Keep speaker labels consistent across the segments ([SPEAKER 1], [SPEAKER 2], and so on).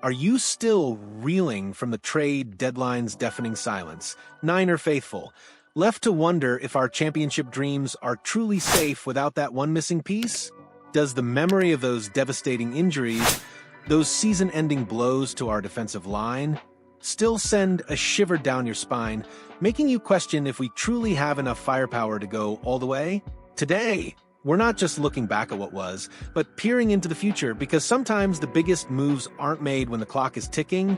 [SPEAKER 1] Are you still reeling from the trade deadline's deafening silence? Niner faithful, left to wonder if our championship dreams are truly safe without that one missing piece? Does the memory of those devastating injuries, those season-ending blows to our defensive line, still send a shiver down your spine, making you question if we truly have enough firepower to go all the way? Today, we're not just looking back at what was, but peering into the future, because sometimes the biggest moves aren't made when the clock is ticking,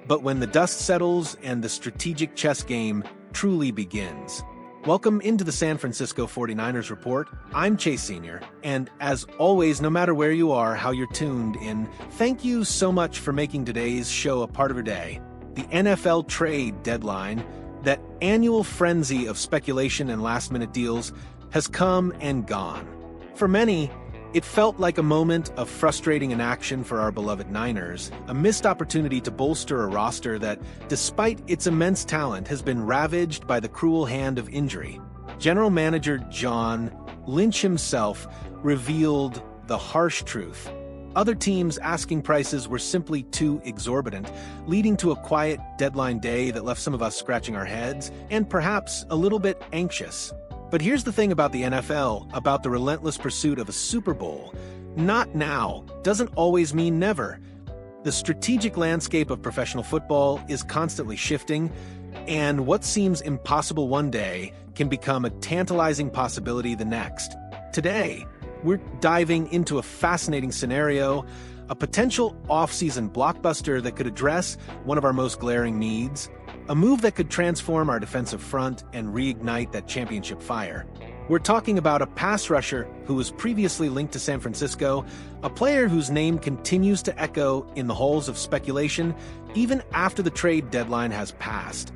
[SPEAKER 1] but when the dust settles and the strategic chess game truly begins. Welcome into the San Francisco 49ers Report. I'm Chase Sr., and as always, no matter where you are, how you're tuned in, thank you so much for making today's show a part of your day. The NFL trade deadline, that annual frenzy of speculation and last-minute deals, has come and gone. For many, it felt like a moment of frustrating inaction for our beloved Niners, a missed opportunity to bolster a roster that, despite its immense talent, has been ravaged by the cruel hand of injury. General Manager John Lynch himself revealed the harsh truth. Other teams' asking prices were simply too exorbitant, leading to a quiet deadline day that left some of us scratching our heads and perhaps a little bit anxious. But here's the thing about the NFL, about the relentless pursuit of a Super Bowl. Not now doesn't always mean never. The strategic landscape of professional football is constantly shifting, and what seems impossible one day can become a tantalizing possibility the next. Today, we're diving into a fascinating scenario, a potential off-season blockbuster that could address one of our most glaring needs, a move that could transform our defensive front and reignite that championship fire. We're talking about a pass rusher who was previously linked to San Francisco, a player whose name continues to echo in the halls of speculation even after the trade deadline has passed.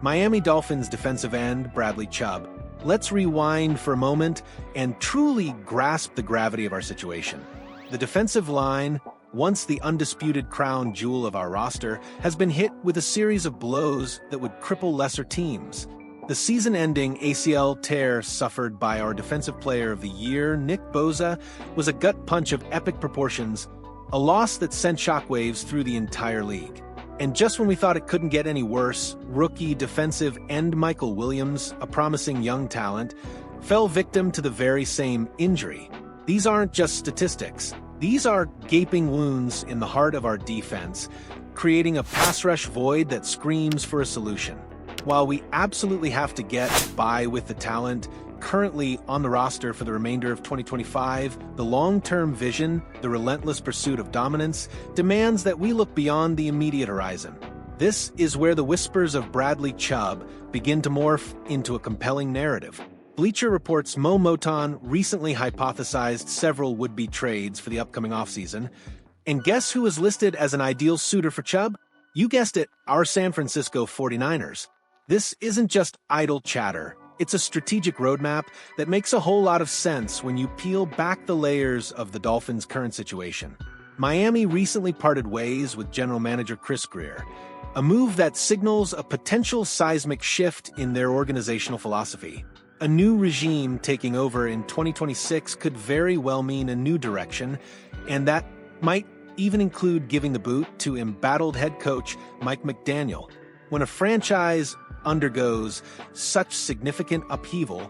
[SPEAKER 1] Miami Dolphins defensive end Bradley Chubb. Let's rewind for a moment and truly grasp the gravity of our situation. The defensive line, once the undisputed crown jewel of our roster, has been hit with a series of blows that would cripple lesser teams. The season-ending ACL tear suffered by our Defensive Player of the Year, Nick Bosa, was a gut punch of epic proportions, a loss that sent shockwaves through the entire league. And just when we thought it couldn't get any worse, rookie defensive end Mykel Williams, a promising young talent, fell victim to the very same injury. These aren't just statistics. These are gaping wounds in the heart of our defense, creating a pass rush void that screams for a solution. While we absolutely have to get by with the talent currently on the roster for the remainder of 2025, the long-term vision, the relentless pursuit of dominance, demands that we look beyond the immediate horizon. This is where the whispers of Bradley Chubb begin to morph into a compelling narrative. Bleacher Report's Mo Moton recently hypothesized several would-be trades for the upcoming offseason. And guess who is listed as an ideal suitor for Chubb? You guessed it, our San Francisco 49ers. This isn't just idle chatter. It's a strategic roadmap that makes a whole lot of sense when you peel back the layers of the Dolphins' current situation. Miami recently parted ways with General Manager Chris Grier, a move that signals a potential seismic shift in their organizational philosophy. A new regime taking over in 2026 could very well mean a new direction, and that might even include giving the boot to embattled head coach Mike McDaniel. When a franchise undergoes such significant upheaval,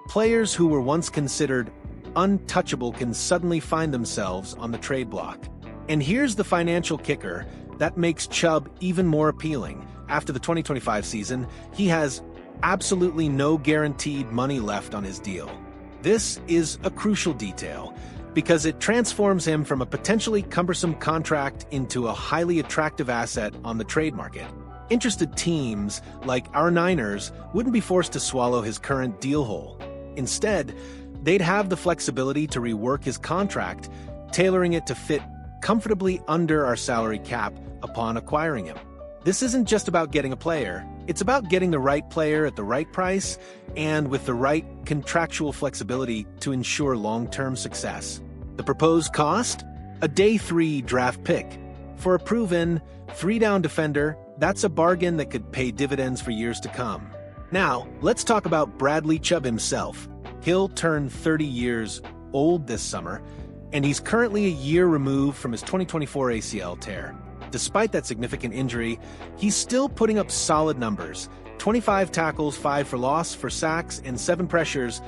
[SPEAKER 1] players who were once considered untouchable can suddenly find themselves on the trade block. And here's the financial kicker that makes Chubb even more appealing. After the 2025 season, he has absolutely no guaranteed money left on his deal. This is a crucial detail because it transforms him from a potentially cumbersome contract into a highly attractive asset on the trade market. Interested teams, like our Niners, wouldn't be forced to swallow his current deal whole. Instead, they'd have the flexibility to rework his contract, tailoring it to fit comfortably under our salary cap upon acquiring him. This isn't just about getting a player. It's about getting the right player at the right price and with the right contractual flexibility to ensure long-term success. The proposed cost? A day 3 draft pick. For a proven 3-down defender, that's a bargain that could pay dividends for years to come. Now, let's talk about Bradley Chubb himself. He'll turn 30 years old this summer, and he's currently a year removed from his 2024 ACL tear. despite that significant injury, he's still putting up solid numbers. 25 tackles, 5 for loss, for sacks, and 7 pressures,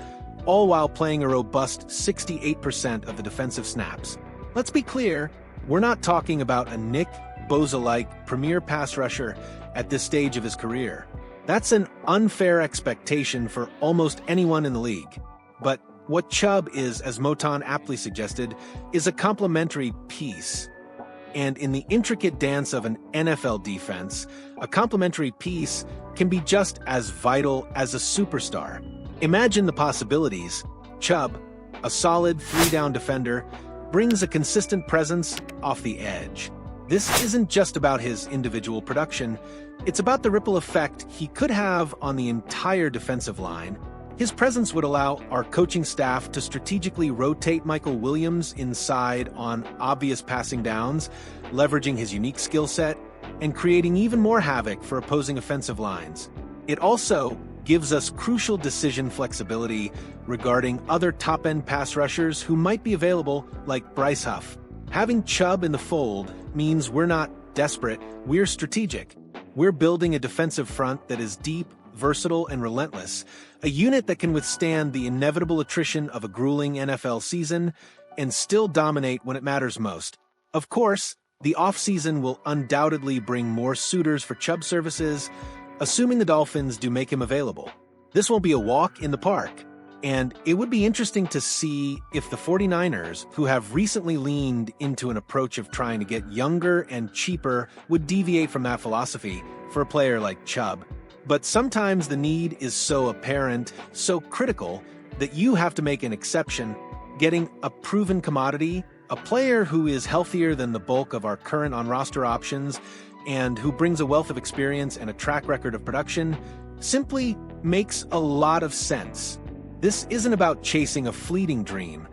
[SPEAKER 1] all while playing a robust 68% of the defensive snaps. Let's be clear, we're not talking about a Nick Bosa-like premier pass rusher at this stage of his career. That's an unfair expectation for almost anyone in the league. But what Chubb is, as Moton aptly suggested, is a complementary piece. And in the intricate dance of an NFL defense, a complementary piece can be just as vital as a superstar. Imagine the possibilities. Chubb, a solid 3-down defender, brings a consistent presence off the edge. This isn't just about his individual production, it's about the ripple effect he could have on the entire defensive line. His presence would allow our coaching staff to strategically rotate Mykel Williams inside on obvious passing downs, leveraging his unique skill set and creating even more havoc for opposing offensive lines. It also gives us crucial decision flexibility regarding other top-end pass rushers who might be available, like Bryce Huff. Having Chubb in the fold means we're not desperate, we're strategic. We're building a defensive front that is deep, versatile, and relentless, a unit that can withstand the inevitable attrition of a grueling NFL season and still dominate when it matters most. Of course, the offseason will undoubtedly bring more suitors for Chubb services, assuming the Dolphins do make him available. This won't be a walk in the park, and it would be interesting to see if the 49ers, who have recently leaned into an approach of trying to get younger and cheaper, would deviate from that philosophy for a player like Chubb. But sometimes the need is so apparent, so critical, that you have to make an exception. Getting a proven commodity, a player who is healthier than the bulk of our current on-roster options, and who brings a wealth of experience and a track record of production, simply makes a lot of sense. This isn't about chasing a fleeting dream.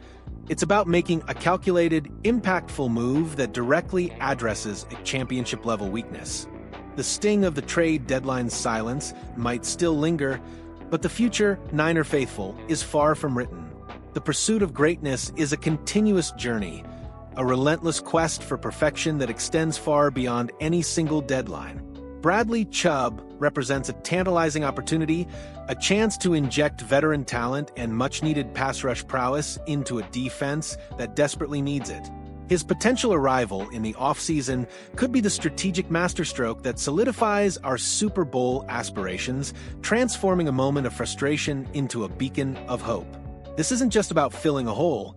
[SPEAKER 1] It's about making a calculated, impactful move that directly addresses a championship-level weakness. The sting of the trade deadline silence might still linger, but the future, Niner faithful, is far from written. The pursuit of greatness is a continuous journey, a relentless quest for perfection that extends far beyond any single deadline. Bradley Chubb represents a tantalizing opportunity, a chance to inject veteran talent and much-needed pass rush prowess into a defense that desperately needs it. His potential arrival in the offseason could be the strategic masterstroke that solidifies our Super Bowl aspirations, transforming a moment of frustration into a beacon of hope. This isn't just about filling a hole.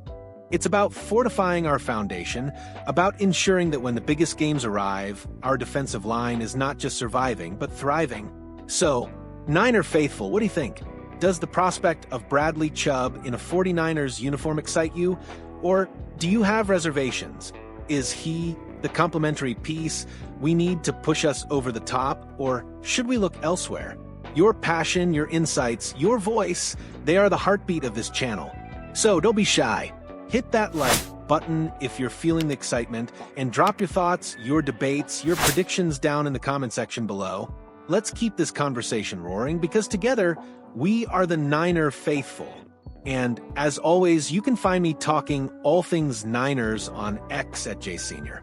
[SPEAKER 1] It's about fortifying our foundation, about ensuring that when the biggest games arrive, our defensive line is not just surviving, but thriving. So, Niner faithful, what do you think? Does the prospect of Bradley Chubb in a 49ers uniform excite you? Or do you have reservations? Is he the complementary piece we need to push us over the top, or should we look elsewhere? Your passion, your insights, your voice, they are the heartbeat of this channel. So don't be shy. Hit that like button if you're feeling the excitement, and drop your thoughts, your debates, your predictions down in the comment section below. Let's keep this conversation roaring, because together, we are the Niner faithful. And as always, you can find me talking all things Niners on X @JSenior.